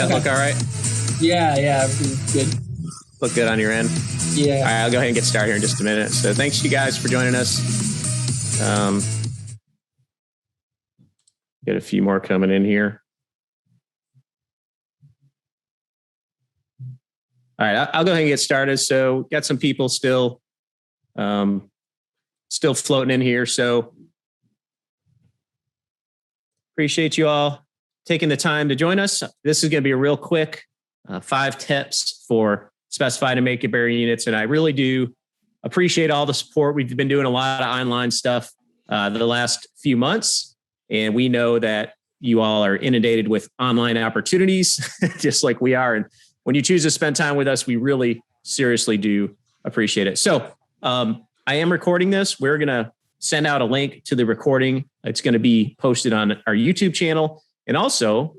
That look all right? Yeah, everything's good. Look good on your end? Yeah. All right, I'll go ahead and get started here in just a minute. So thanks you guys for joining us. Get a few more coming in here. All right, I'll go ahead and get started. So got some people still floating in here. So appreciate you all taking the time to join us. This is going to be a real quick 5 tips for specified and make-up air units. And I really do appreciate all the support. We've been doing a lot of online stuff the last few months. And we know that you all are inundated with online opportunities, just like we are. And when you choose to spend time with us, we really seriously do appreciate it. So I am recording this. We're going to send out a link to the recording. It's going to be posted on our YouTube channel. And also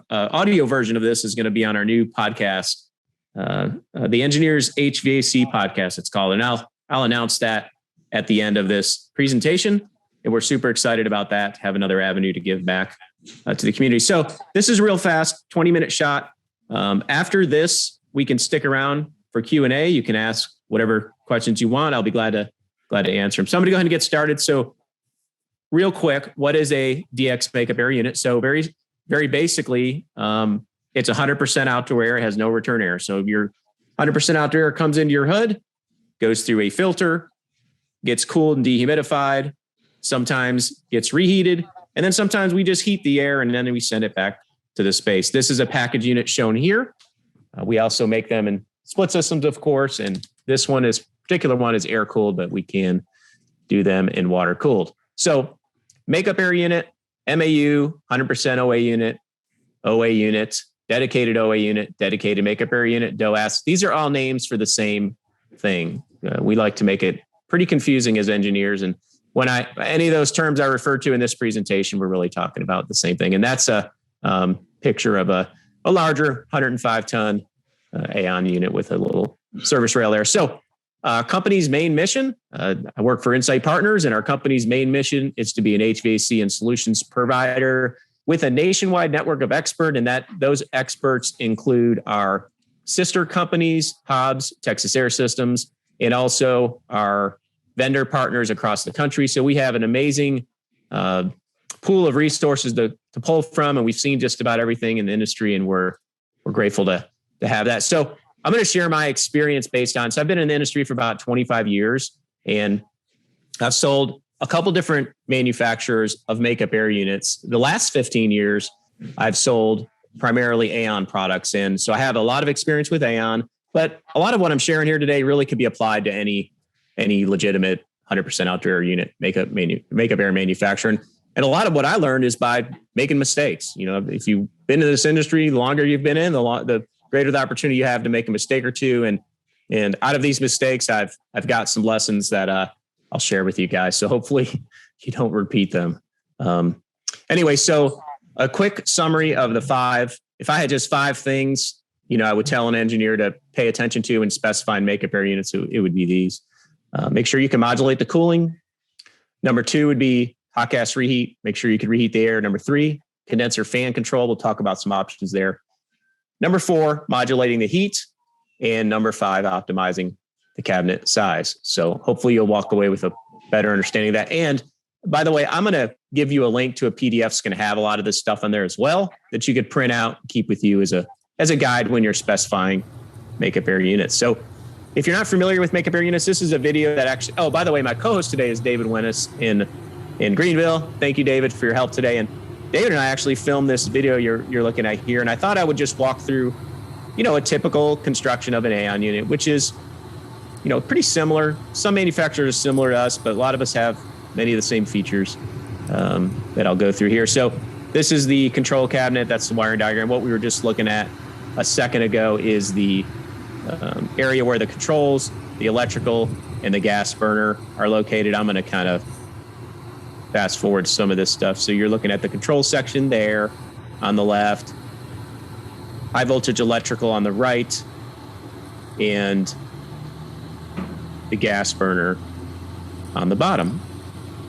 audio version of this is going to be on our new podcast, the Engineers HVAC podcast, it's called. And I'll announce that at the end of this presentation. And we're super excited about that, to have another avenue to give back to the community. So this is real fast, 20-minute shot. After this, we can stick around for Q&A. You can ask whatever questions you want. I'll be glad to answer them. So I'm going to go ahead and get started. So real quick, what is a DX makeup air unit? So very, very basically, it's 100% outdoor air. It has no return air. So your 100% outdoor air comes into your hood, goes through a filter, gets cooled and dehumidified, sometimes gets reheated, and then sometimes we just heat the air and then we send it back to the space. This is a package unit shown here. We also make them in split systems, of course, and this particular one is air cooled, but we can do them in water cooled. So makeup air unit, MAU, 100% OA unit, dedicated OA unit, dedicated makeup air unit, DOAS. These are all names for the same thing. We like to make it pretty confusing as engineers. And when any of those terms I refer to in this presentation, we're really talking about the same thing. And that's a picture of a larger 105-ton AON unit with a little service rail there. So company's main mission, I work for Insight Partners, and our company's main mission is to be an HVAC and solutions provider with a nationwide network of experts, and those experts include our sister companies, Hobbs, Texas Air Systems, and also our vendor partners across the country. So we have an amazing pool of resources to pull from, and we've seen just about everything in the industry, and we're grateful to have that. So I'm going to share my experience so I've been in the industry for about 25 years, and I've sold a couple different manufacturers of makeup air units. The last 15 years, I've sold primarily AON products. And so I have a lot of experience with AON, but a lot of what I'm sharing here today really could be applied to any legitimate 100% outdoor air unit makeup air manufacturer. And a lot of what I learned is by making mistakes. You know, if you've been in this industry, the longer you've been in, the greater the opportunity you have to make a mistake or two. And out of these mistakes, I've got some lessons that I'll share with you guys. So hopefully you don't repeat them. Anyway, so a quick summary of the 5. If I had just 5 things, I would tell an engineer to pay attention to and specify makeup air units, it would be these. Make sure you can modulate the cooling. Number 2 would be hot gas reheat. Make sure you can reheat the air. Number 3, condenser fan control. We'll talk about some options there. Number 4, modulating the heat. And number 5, optimizing the cabinet size. So hopefully you'll walk away with a better understanding of that. And by the way, I'm going to give you a link to a PDF that's going to have a lot of this stuff on there as well that you could print out and keep with you as a guide when you're specifying makeup air units. So if you're not familiar with makeup air units, this is a video that actually, oh, by the way, my co-host today is David Winnis in Greenville. Thank you, David, for your help today. And David and I actually filmed this video you're looking at here. And I thought I would just walk through, a typical construction of an AON unit, which is, pretty similar. Some manufacturers are similar to us, but a lot of us have many of the same features that I'll go through here. So this is the control cabinet. That's the wiring diagram. What we were just looking at a second ago is the area where the controls, the electrical, and the gas burner are located. I'm going to kind of fast forward some of this stuff. So you're looking at the control section there on the left, high voltage electrical on the right, and the gas burner on the bottom.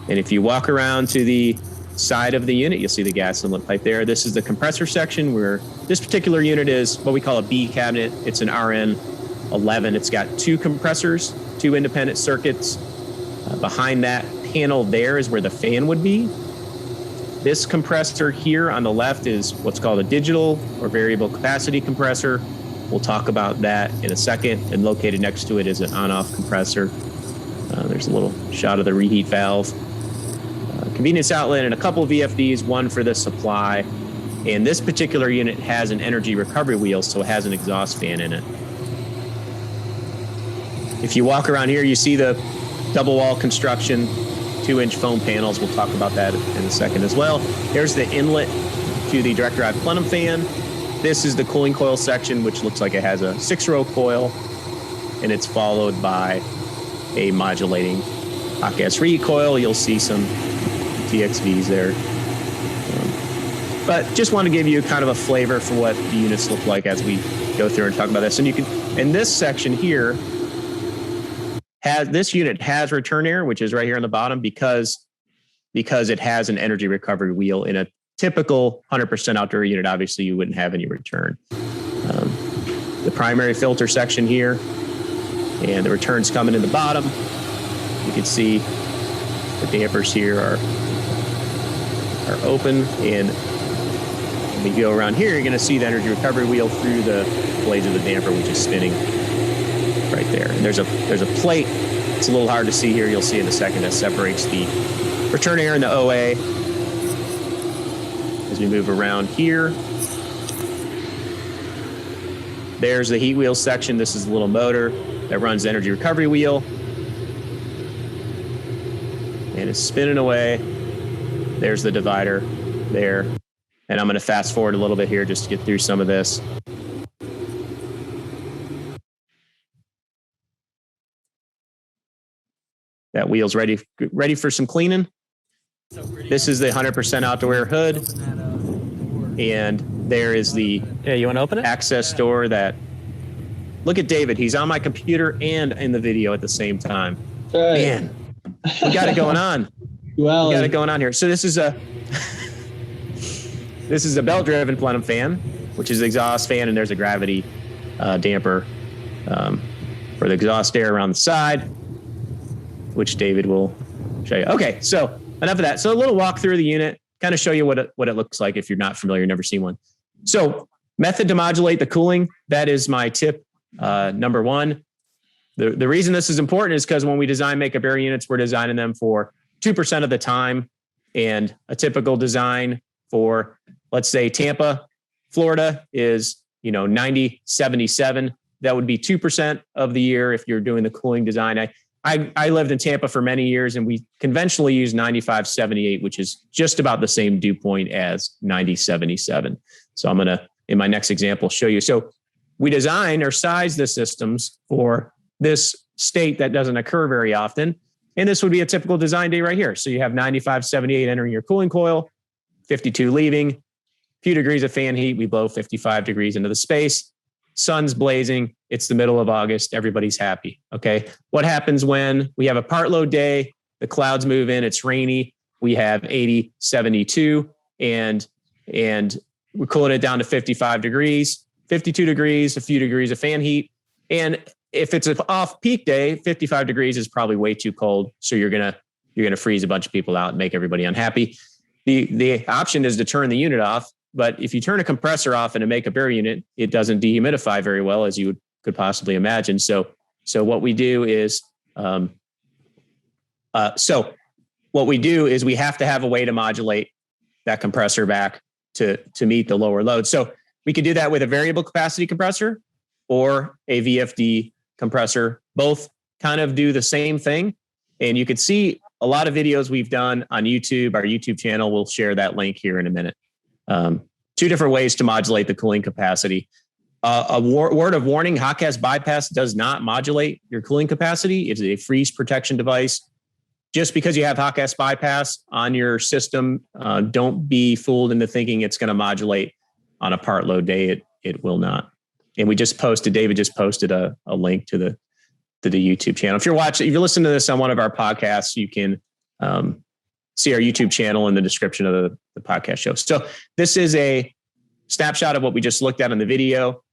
And if you walk around to the side of the unit, you'll see the gas inlet pipe there. This is the compressor section where this particular unit is what we call a B cabinet. It's an RN11. It's got 2 compressors, 2 independent circuits. Behind that panel there is where the fan would be. This compressor here on the left is what's called a digital or variable capacity compressor. We'll talk about that in a second. And located next to it is an on-off compressor. There's a little shot of the reheat valve. Convenience outlet and a couple of VFDs, one for the supply. And this particular unit has an energy recovery wheel, so it has an exhaust fan in it. If you walk around here, you see the double wall construction, 2-inch foam panels. We'll talk about that in a second as well. There's the inlet to the direct drive plenum fan. This is the cooling coil section, which looks like it has a 6-row coil, and it's followed by a modulating hot gas reheat coil. You'll see some TXVs there. But just want to give you kind of a flavor for what the units look like as we go through and talk about this. And you can, in this section here, this unit has return air, which is right here on the bottom, because it has an energy recovery wheel. In a typical 100% outdoor unit, obviously you wouldn't have any return. The primary filter section here, and the returns coming in the bottom. You can see the dampers here are open, and when we go around here, you're going to see the energy recovery wheel through the blades of the damper, which is spinning right there. And there's a plate. It's a little hard to see here. You'll see in a second that separates the return air and the OA. As we move around here, there's the heat wheel section. This is a little motor that runs the energy recovery wheel, and it's spinning away. There's the divider there. And I'm going to fast forward a little bit here just to get through some of this. That wheel's ready for some cleaning. This is the 100% outdoor air hood. And there is the you want to open it? Access door that, look at David. He's on my computer and in the video at the same time. Right. Man, we got it going on. Well, We got it going on here. So this is a belt-driven plenum fan, which is the exhaust fan, and there's a gravity damper for the exhaust air around the side, which David will show you. Okay, so enough of that. So a little walk through the unit, kind of show you what it looks like if you're not familiar, never seen one. So method to modulate the cooling, that is my tip number 1. The reason this is important is because when we design makeup air units, we're designing them for 2% of the time, and a typical design for, let's say, Tampa, Florida is, 90, 77. That would be 2% of the year if you're doing the cooling design. I lived in Tampa for many years, and we conventionally use 95, 78, which is just about the same dew point as 90, 77. So I'm going to, in my next example, show you. So we design or size the systems for this state that doesn't occur very often. And this would be a typical design day right here. So you have 95, 78 entering your cooling coil, 52 leaving, a few degrees of fan heat. We blow 55 degrees into the space. Sun's blazing. It's the middle of August. Everybody's happy. Okay. What happens when we have a part load day? The clouds move in. It's rainy. We have 80, 72, and we're cooling it down to 55 degrees, 52 degrees, a few degrees of fan heat. And if it's an off-peak day, 55 degrees is probably way too cold. So you're gonna freeze a bunch of people out and make everybody unhappy. The option is to turn the unit off, but if you turn a compressor off in a makeup air unit, it doesn't dehumidify very well, as you could possibly imagine. So what we do is we have to have a way to modulate that compressor back to meet the lower load. So we could do that with a variable capacity compressor or a VFD compressor. Both kind of do the same thing. And you could see a lot of videos we've done on YouTube. Our YouTube channel, we'll share that link here in a minute. 2 different ways to modulate the cooling capacity. Word of warning, hot gas bypass does not modulate your cooling capacity. It's a freeze protection device. Just because you have hot gas bypass on your system, don't be fooled into thinking it's going to modulate on a part load day. It will not. And David just posted a link to the YouTube channel. If you're listening to this on one of our podcasts, you can see our YouTube channel in the description of the podcast show. So this is a snapshot of what we just looked at in the video.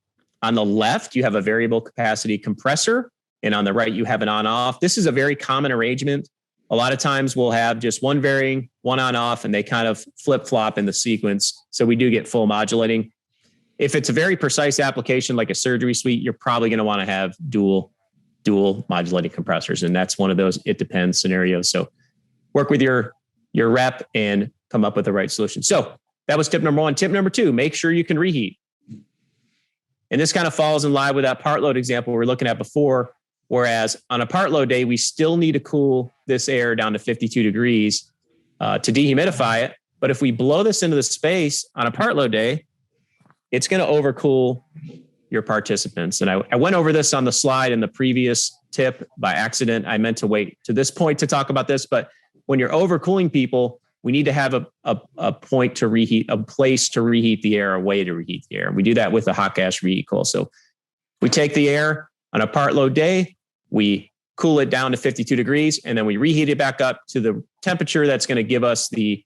On the left, you have a variable capacity compressor, and on the right, you have an on-off. This is a very common arrangement. A lot of times we'll have just one varying, one on-off, and they kind of flip-flop in the sequence. So we do get full modulating. If it's a very precise application like a surgery suite, you're probably going to want to have dual modulating compressors. And that's one of those it depends scenarios. So work with your rep and come up with the right solution. So that was tip number one. Tip number two, make sure you can reheat. And this kind of falls in line with that part load example we were looking at before. Whereas on a part load day, we still need to cool this air down to 52 degrees to dehumidify it. But if we blow this into the space on a part load day, it's going to overcool your participants. And I went over this on the slide in the previous tip by accident. I meant to wait to this point to talk about this, but when you're overcooling people, we need to have a point to reheat, a place to reheat the air, a way to reheat the air. We do that with the hot gas reheat coil. So we take the air on a part load day, we cool it down to 52 degrees, and then we reheat it back up to the temperature that's going to give us the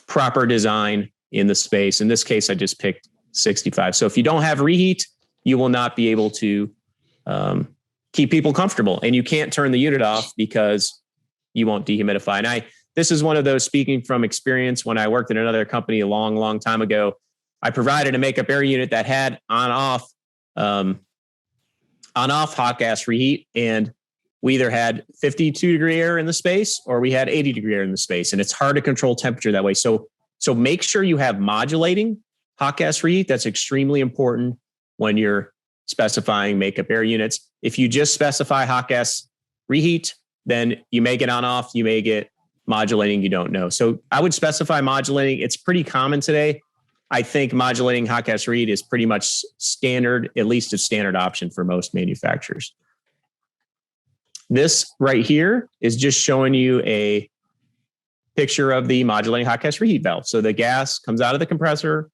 proper design in the space. In this case, I just picked 65. So if you don't have reheat, you will not be able to keep people comfortable, and you can't turn the unit off because you won't dehumidify. And this is one of those, speaking from experience, when I worked at another company a long, long time ago, I provided a makeup air unit that had on-off hot gas reheat, and we either had 52 degree air in the space or we had 80 degree air in the space. And it's hard to control temperature that way. So make sure you have modulating hot gas reheat. That's extremely important when you're specifying makeup air units. If you just specify hot gas reheat, then you may get on-off, you may get modulating, you don't know. So I would specify modulating. It's pretty common today. I think modulating hot gas reheat is pretty much standard, at least a standard option for most manufacturers. This right here is just showing you a picture of the modulating hot gas reheat valve. So the gas comes out of the compressor,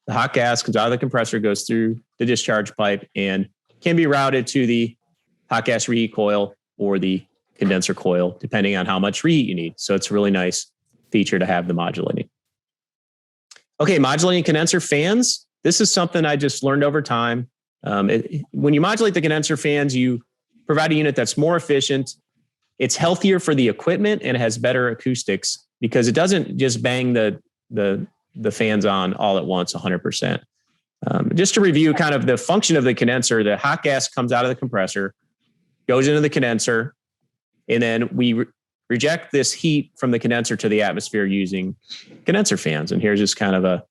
the hot gas comes out of the compressor, goes through the discharge pipe, and can be routed to the hot gas reheat coil or the condenser coil, depending on how much reheat you need. So it's a really nice feature to have the modulating. Okay, modulating condenser fans. This is something I just learned over time. When you modulate the condenser fans, you provide a unit that's more efficient. It's healthier for the equipment and it has better acoustics because it doesn't just bang the fans on all at once 100%. Just to review kind of the function of the condenser, the hot gas comes out of the compressor, goes into the condenser, and then we reject this heat from the condenser to the atmosphere using condenser fans. And here's just kind of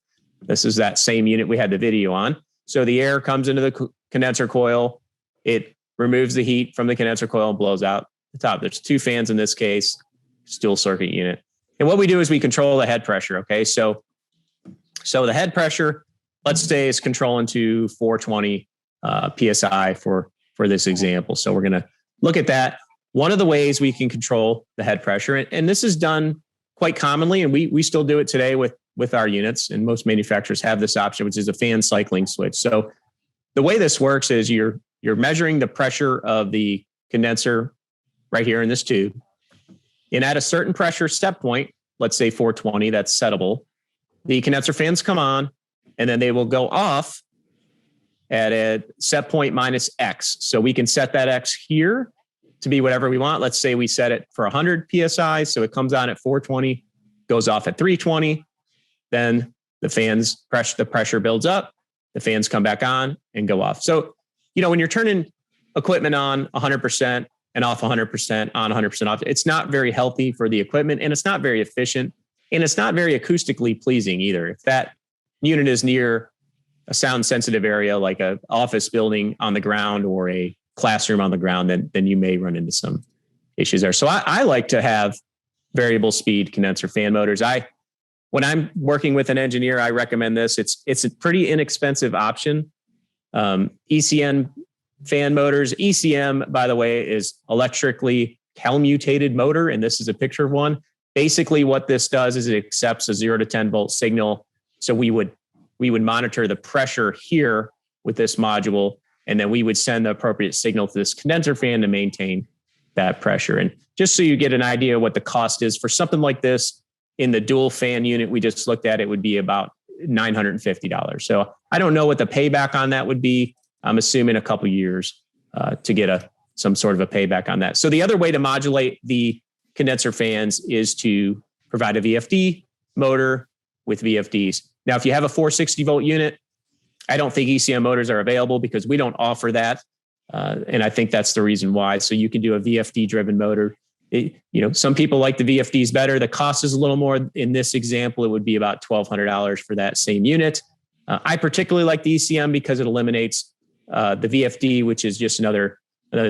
this is that same unit we had the video on. So the air comes into the condenser coil. It removes the heat from the condenser coil and blows out the top. There's two fans in this case, dual circuit unit. And what we do is we control the head pressure. Okay. So the head pressure, let's say, is controlling to 420 PSI for this example. So we're going to look at that. One of the ways we can control the head pressure, and this is done quite commonly, and we still do it today with our units, and most manufacturers have this option, which is a fan cycling switch. So the way this works is you're measuring the pressure of the condenser right here in this tube. And at a certain pressure set point, let's say 420, that's settable, the condenser fans come on, and then they will go off at a set point minus X. So we can set that X here to be whatever we want. Let's say we set it for 100 PSI. So it comes on at 420, goes off at 320. Then the pressure builds up, the fans come back on and go off. So, when you're turning equipment on 100% and off 100%, on 100% off, it's not very healthy for the equipment, and it's not very efficient, and it's not very acoustically pleasing either. If that unit is near a sound sensitive area, like an office building on the ground or a classroom on the ground, then you may run into some issues there. So I like to have variable speed condenser fan motors. When I'm working with an engineer, I recommend this. It's a pretty inexpensive option. ECM fan motors. ECM, by the way, is electrically commutated motor, and this is a picture of one. Basically, what this does is it accepts a 0 to 10 volt signal. So we would monitor the pressure here with this module, and then we would send the appropriate signal to this condenser fan to maintain that pressure. And just so you get an idea what the cost is for something like this in the dual fan unit we just looked at, it would be about $950. So I don't know what the payback on that would be. I'm assuming a couple years to get some sort of a payback on that. So the other way to modulate the condenser fans is to provide a VFD motor with VFDs. Now, if you have a 460 volt unit, I don't think ECM motors are available because we don't offer that. And I think that's the reason why. So you can do a VFD driven motor. Some people like the VFDs better. The cost is a little more. In this example, it would be about $1,200 for that same unit. I particularly like the ECM because it eliminates the VFD, which is just another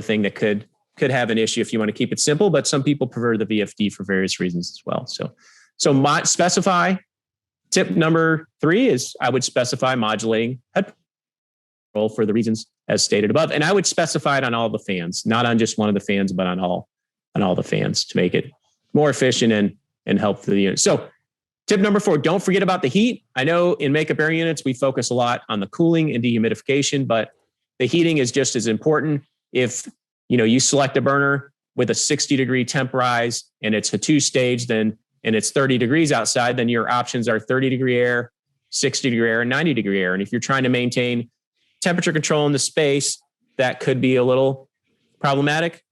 thing that could have an issue if you want to keep it simple. But some people prefer the VFD for various reasons as well. So specify. Tip number 3 is I would specify modulating head control for the reasons as stated above. And I would specify it on all the fans, not on just one of the fans, but on all the fans to make it more efficient and help the unit. So tip number 4, don't forget about the heat. I know in makeup air units, we focus a lot on the cooling and dehumidification, but the heating is just as important. If you select a burner with a 60-degree temp rise and it's a 2-stage, and it's 30 degrees outside, then your options are 30-degree air, 60-degree air, and 90-degree air. And if you're trying to maintain temperature control in the space, that could be a little problematic.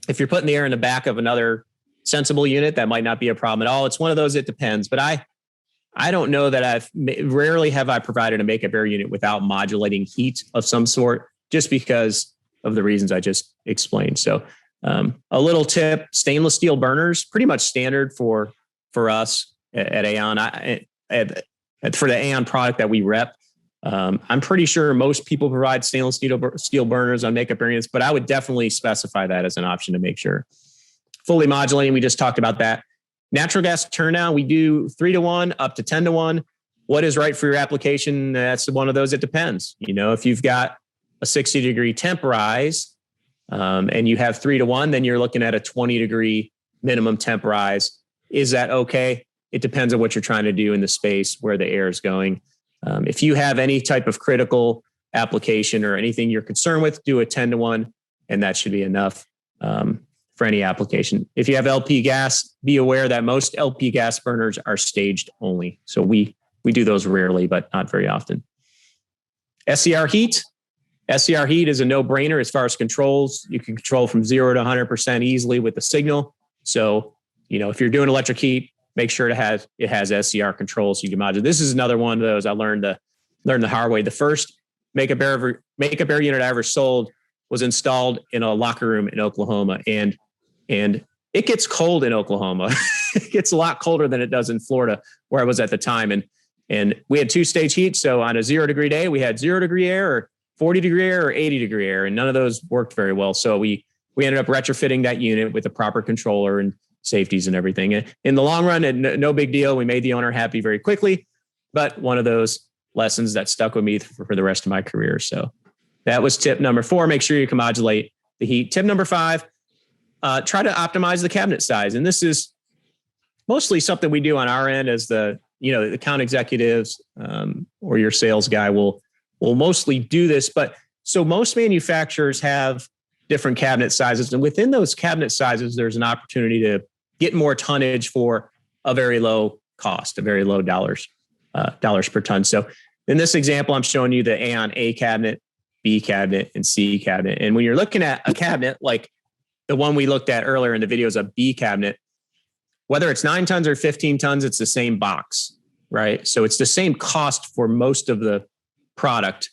If you're putting the air in the back of another sensible unit, that might not be a problem at all. It's one of those, it depends. But I don't know that rarely have I provided a makeup air unit without modulating heat of some sort, just because of the reasons I just explained. So a little tip, stainless steel burners, pretty much standard for us at AAON. For the AAON product that we rep, I'm pretty sure most people provide stainless steel burners on makeup air units, but I would definitely specify that as an option to make sure. Fully modulating, we just talked about that. Natural gas turn down, we do 3-to-1 up to 10-to-1. What is right for your application? That's one of those. It depends. If you've got a 60-degree temp rise, and you have 3-to-1, then you're looking at a 20-degree minimum temp rise. Is that okay? It depends on what you're trying to do in the space where the air is going. If you have any type of critical application or anything you're concerned with, do a 10-to-1, and that should be enough for any application. If you have LP gas, be aware that most LP gas burners are staged only. So we do those rarely, but not very often. SCR heat. SCR heat is a no-brainer as far as controls. You can control from 0 to 100% easily with the signal. So, if you're doing electric heat, make sure it has SCR controls so you can modulate. This is another one of those I learned the hard way. The first makeup air unit I ever sold was installed in a locker room in Oklahoma, and it gets cold in Oklahoma. It gets a lot colder than it does in Florida, where I was at the time. And we had 2-stage heat. So on a 0-degree day, we had 0-degree air or 40-degree air or 80-degree air, and none of those worked very well. So we ended up retrofitting that unit with the proper controller and safeties and everything. And in the long run, no big deal. We made the owner happy very quickly, but one of those lessons that stuck with me for the rest of my career. So that was tip number 4. Make sure you can modulate the heat. Tip number 5, try to optimize the cabinet size. And this is mostly something we do on our end as the account executives or your sales guy will mostly do this. But so most manufacturers have different cabinet sizes. And within those cabinet sizes, there's an opportunity to get more tonnage for a very low cost, a very low dollars per ton. So in this example, I'm showing you the AAON A cabinet, B cabinet, and C cabinet. And when you're looking at a cabinet like the one we looked at earlier in the video is a B cabinet, whether it's 9 tons or 15 tons, it's the same box, right? So it's the same cost for most of the product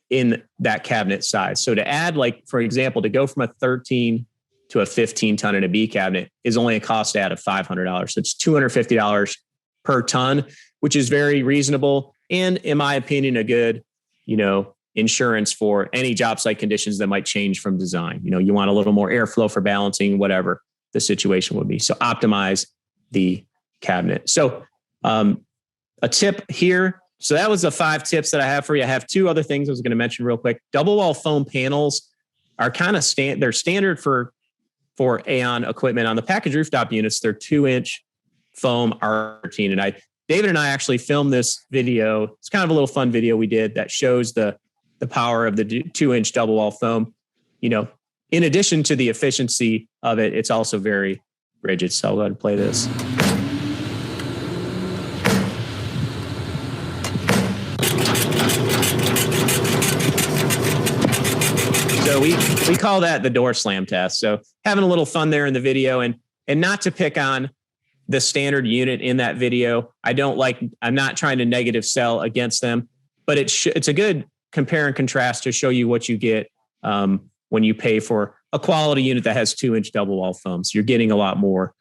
in that cabinet size. So to add, like, for example, to go from a 13 to a 15 ton in a B cabinet is only a cost add of $500. So it's $250 per ton, which is very reasonable. And in my opinion, a good, insurance for any job site conditions that might change from design. You want a little more airflow for balancing, whatever the situation would be. So optimize the cabinet. So a tip here. So that was the 5 tips that I have for you. I have 2 other things I was going to mention real quick. Double wall foam panels are kind of they're standard for AAON equipment. On the package rooftop units, they're 2-inch foam R13. And David and I actually filmed this video. It's kind of a little fun video we did that shows the power of the 2-inch double wall foam. in addition to the efficiency of it, it's also very rigid. So I'll go ahead and play this. So we call that the door slam test. So having a little fun there in the video, and not to pick on the standard unit in that video. I'm not trying to negative sell against them, but it's a good compare and contrast to show you what you get when you pay for a quality unit that has 2-inch double wall foam. So you're getting a lot more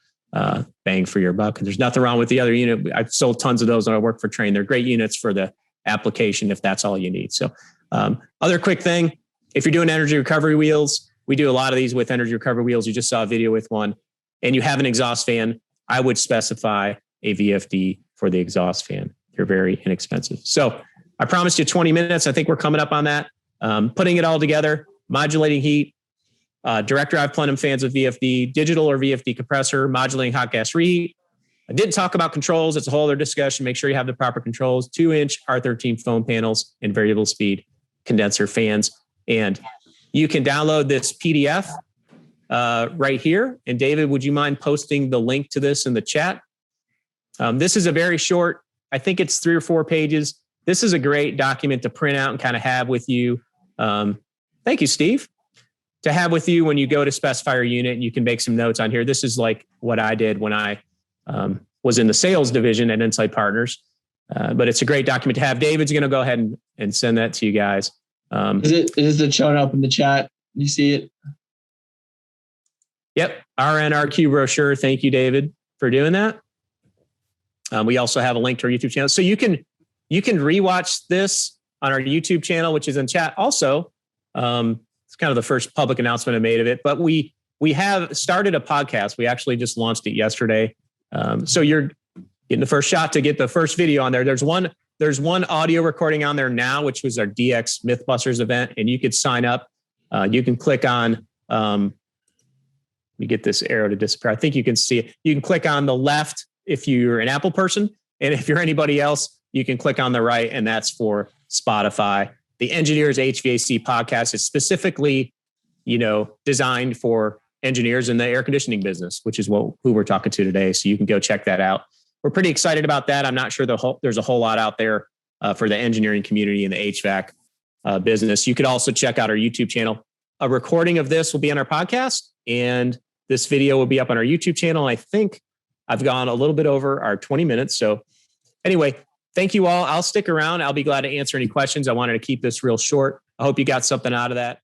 bang for your buck. And there's nothing wrong with the other unit. I've sold tons of those when I work for Trane. They're great units for the application if that's all you need. So other quick thing, if you're doing energy recovery wheels, we do a lot of these with energy recovery wheels. You just saw a video with one, and you have an exhaust fan, I would specify a VFD for the exhaust fan. They're very inexpensive. So I promised you 20 minutes. I think we're coming up on that. Putting it all together, modulating heat, direct drive plenum fans with VFD, digital or VFD compressor, modulating hot gas reheat. I didn't talk about controls. It's a whole other discussion. Make sure you have the proper controls, 2-inch R13 foam panels and variable speed condenser fans. And you can download this PDF right here. And David, would you mind posting the link to this in the chat? This is a very short, I think it's 3 or 4 pages. This is a great document to print out and kind of have with you. Thank you, Steve. To have with you when you go to specify your unit, and you can make some notes on here. This is like what I did when I was in the sales division at Insight Partners. But it's a great document to have. David's going to go ahead and send that to you guys. Is it showing up in the chat? You see it? Yep. RNRQ brochure. Thank you, David, for doing that. We also have a link to our YouTube channel. So you can rewatch this on our YouTube channel, which is in chat. Also, it's kind of the first public announcement I made of it, but we have started a podcast. We actually just launched it yesterday. So you're getting the first shot to get the first video on there. There's one audio recording on there now, which was our DX Mythbusters event, and you could sign up. You can click on, let me get this arrow to disappear. I think you can see it. You can click on the left if you're an Apple person, and if you're anybody else, you can click on the right, and that's for Spotify. The Engineers HVAC podcast is specifically, designed for engineers in the air conditioning business, which is who we're talking to today. So you can go check that out. We're pretty excited about that. I'm not sure there's a whole lot out there for the engineering community and the HVAC business. You could also check out our YouTube channel. A recording of this will be on our podcast, and this video will be up on our YouTube channel. I think I've gone a little bit over our 20 minutes. So anyway, thank you all. I'll stick around. I'll be glad to answer any questions. I wanted to keep this real short. I hope you got something out of that.